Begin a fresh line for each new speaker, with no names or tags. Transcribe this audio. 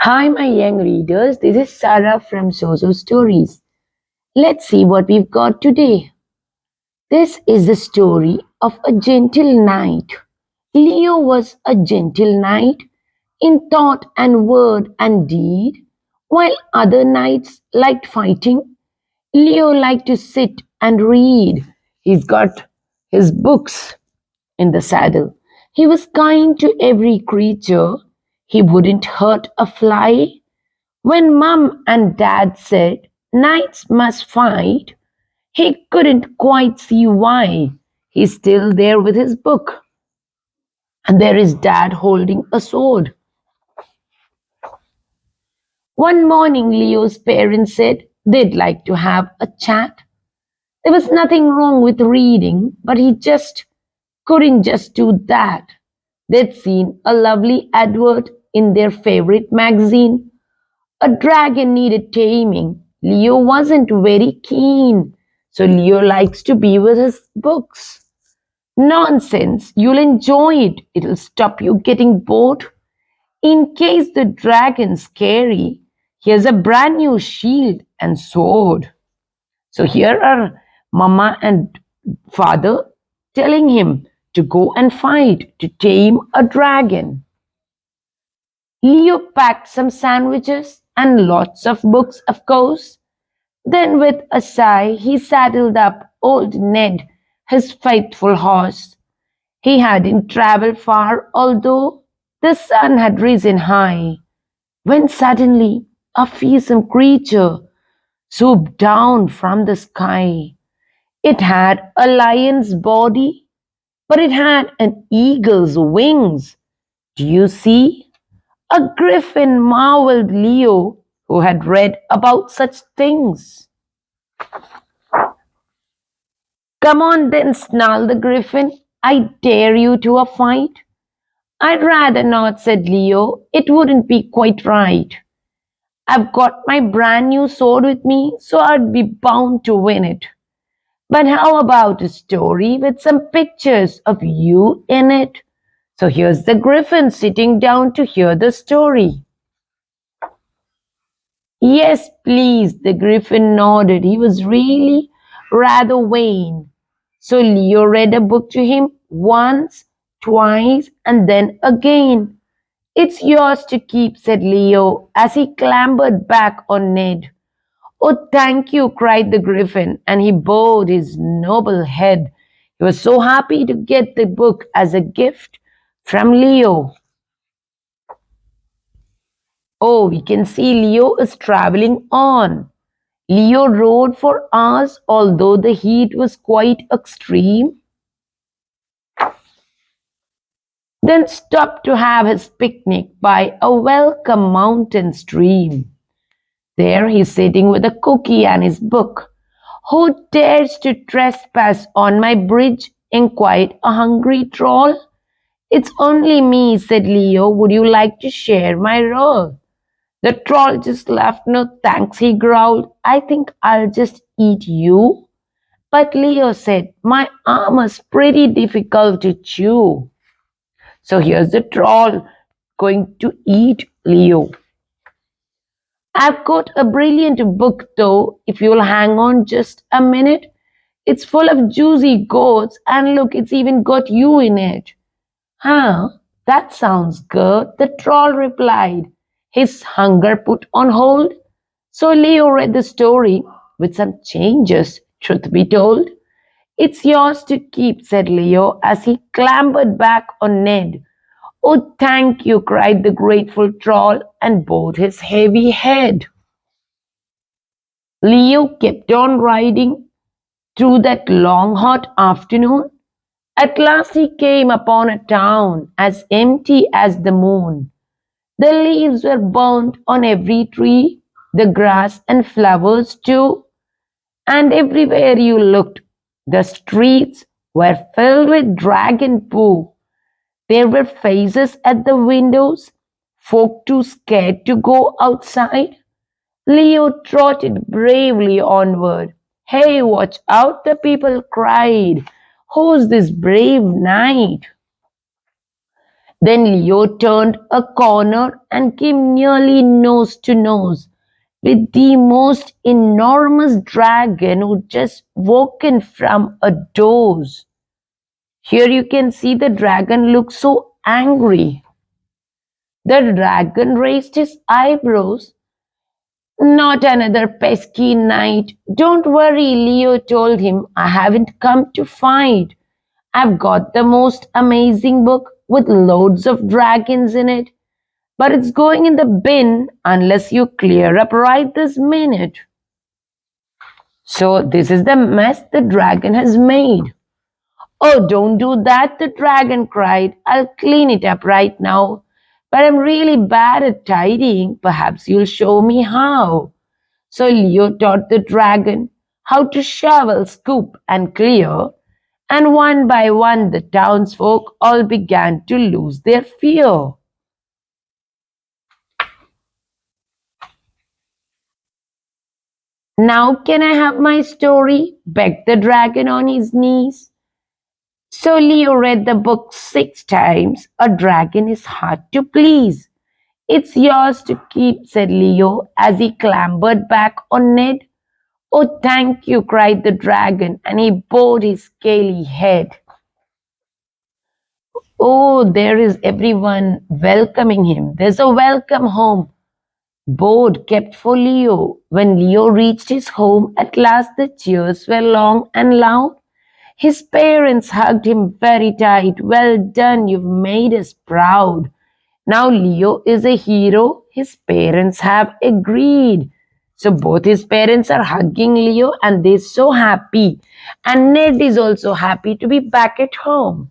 Hi, my young readers. This is Sarah from Sozo Stories. Let's see what we've got today. This is the story of a gentle knight. Leo was a gentle knight in thought and word and deed. While other knights liked fighting, Leo liked to sit and read. He's got his books in the saddle. He was kind to every creature. He wouldn't hurt a fly. When Mum and Dad said knights must fight, he couldn't quite see why. He's still there with his book. And there is Dad holding a sword. One morning, Leo's parents said they'd like to have a chat. There was nothing wrong with reading, but he just couldn't just do that. They'd seen a lovely advert in their favorite magazine. A dragon needed taming. Leo wasn't very keen, so Leo likes to be with his books. Nonsense, you'll enjoy it. It'll stop you getting bored. In case the dragon's scary, here's a brand new shield and sword. So here are Mama and Father telling him to go and fight to tame a dragon. Leo packed some sandwiches and lots of books, of course. Then, with a sigh, he saddled up old Ned, his faithful horse. He hadn't travelled far, although the sun had risen high, when suddenly a fearsome creature swooped down from the sky. It had a lion's body, but it had an eagle's wings. Do you see? A griffin, marveled Leo, who had read about such things. Come on then, snarled the griffin. I dare you to a fight. I'd rather not, said Leo. It wouldn't be quite right. I've got my brand new sword with me, so I'd be bound to win it. But how about a story with some pictures of you in it? So here's the griffin sitting down to hear the story. Yes, please, the griffin nodded. He was really rather vain. So Leo read a book to him once, twice, and then again. It's yours to keep, said Leo as he clambered back on Ned. Oh, thank you, cried the griffin, and he bowed his noble head. He was so happy to get the book as a gift from Leo. Oh, we can see Leo is traveling on. Leo rode for hours, although the heat was quite extreme, then stopped to have his picnic by a welcome mountain stream. There he's sitting with a cookie and his book. Who dares to trespass on my bridge? Inquired a hungry troll. It's only me, said Leo. Would you like to share my roll? The troll just laughed. No thanks, he growled. I think I'll just eat you. But Leo said, my armor's pretty difficult to chew. So here's the troll going to eat Leo. I've got a brilliant book though, if you'll hang on just a minute. It's full of juicy goats, and look, it's even got you in it. Huh, that sounds good, the troll replied, his hunger put on hold. So Leo read the story with some changes, truth be told. It's yours to keep, said Leo as he clambered back on Ned. Oh, thank you, cried the grateful troll and bowed his heavy head. Leo kept on riding through that long hot afternoon. At last he came upon a town as empty as the moon. The leaves were burnt on every tree, the grass and flowers too, and everywhere you looked, the streets were filled with dragon poo. There were faces at the windows, folk too scared to go outside. Leo trotted bravely onward. Hey, watch out, the people cried. Who's this brave knight? Then Leo turned a corner and came nearly nose to nose with the most enormous dragon who just woken from a doze. Here you can see the dragon look so angry. The dragon raised his eyebrows. Not another pesky knight. Don't worry, Leo told him. I haven't come to fight. I've got the most amazing book with loads of dragons in it, but it's going in the bin unless you clear up right this minute. So, this is the mess the dragon has made. Oh, don't do that, the dragon cried. I'll clean it up right now. But I'm really bad at tidying. Perhaps you'll show me how. So Leo taught the dragon how to shovel, scoop, and clear, and one by one the townsfolk all began to lose their fear. Now can I have my story? Begged the dragon on his knees. So Leo read the book 6 times. A dragon is hard to please. It's yours to keep, said Leo as he clambered back on Ned. Oh, thank you, cried the dragon, and he bowed his scaly head. Oh, there is everyone welcoming him. There's a welcome home board kept for Leo. When Leo reached his home, at last the cheers were long and loud. His parents hugged him very tight. Well done, you've made us proud. Now Leo is a hero. His parents have agreed. So both his parents are hugging Leo and they're so happy. And Ned is also happy to be back at home.